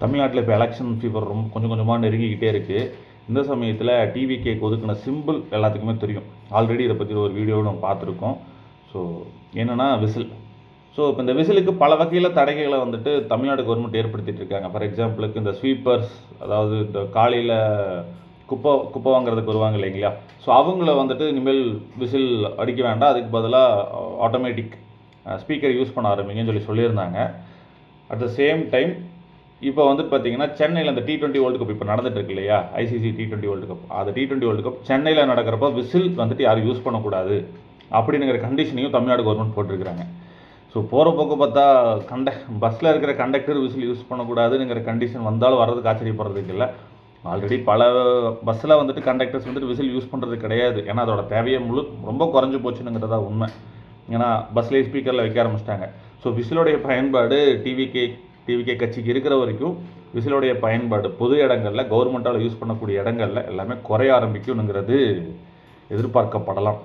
தமிழ்நாட்டில் இப்போ election fever ரொம்ப கொஞ்சம் கொஞ்சமாக நெருங்கிக்கிட்டே இருக்குது. இந்த சமயத்தில் டிவிகேக்கு ஒதுக்கின சிம்பிள் எல்லாத்துக்குமே தெரியும். ஆல்ரெடி இதை பற்றி ஒரு வீடியோவை நம்ம பார்த்துருக்கோம். ஸோ என்னென்னா விசில். ஸோ இப்போ இந்த விசிலுக்கு பல வகையில் தடைகளை வந்துட்டு தமிழ்நாடு கவர்மெண்ட் ஏற்படுத்திட்டு இருக்காங்க. ஃபார் எக்ஸாம்பிளுக்கு இந்த ஸ்வீப்பர்ஸ், அதாவது இந்த காலையில் குப்பை வாங்குறதுக்கு வருவாங்க இல்லைங்களா, ஸோ அவங்கள வந்துட்டு இனிமேல் விசில் அடிக்க வேண்டாம், அதுக்கு பதிலாக ஆட்டோமேட்டிக் ஸ்பீக்கர் யூஸ் பண்ண ஆரம்பிங்கன்னு சொல்லியிருந்தாங்க. அட் த சேம் டைம் இப்போ வந்துட்டு பார்த்தீங்கன்னா சென்னையில் அந்த T20 வேர்ல்டு கப் இப்போ நடந்துட்டு இருக்கு இல்லையா, ICC T20 வேர்ல்டு கப். அந்த T20 வேர்ல்டு கப் சென்னையில் நடக்கிறப்ப விசில் வந்துட்டு யாரும் யூஸ் பண்ணக்கூடாது அப்படிங்கிற கண்டிஷனையும் தமிழ்நாடு கவர்மெண்ட் போட்டிருக்கிறாங்க. ஸோ போகிற போக்கு பார்த்தா பஸ்ஸில் இருக்கிற கண்டக்டர் விசில் யூஸ் பண்ணக்கூடாதுங்கிற கண்டிஷன் வந்தாலும் வர்றதுக்கு ஆச்சரியப்படுறதுக்கு இல்லை. ஆல்ரெடி பல பஸ்ஸில் வந்துட்டு கண்டக்டர்ஸ் வந்துட்டு விசில் யூஸ் பண்ணுறது கிடையாது. ஏன்னா அதோட தேவையை ரொம்ப குறைஞ்சி போச்சுங்கிறதா உண்மை. ஏன்னா பஸ்லேயே ஸ்பீக்கரில் வைக்க ஆரம்பிச்சிட்டாங்க. ஸோ விசிலோடைய பயன்பாடு டிவிகே கட்சிக்கு இருக்கிற வரைக்கும் விசிலோடைய பயன்பாடு பொது இடங்களில் கவர்மெண்ட்டால் யூஸ் பண்ணக்கூடிய இடங்களில் எல்லாமே குறைய ஆரம்பிக்கும்ங்கிறது எதிர்பார்க்கப்படலாம்.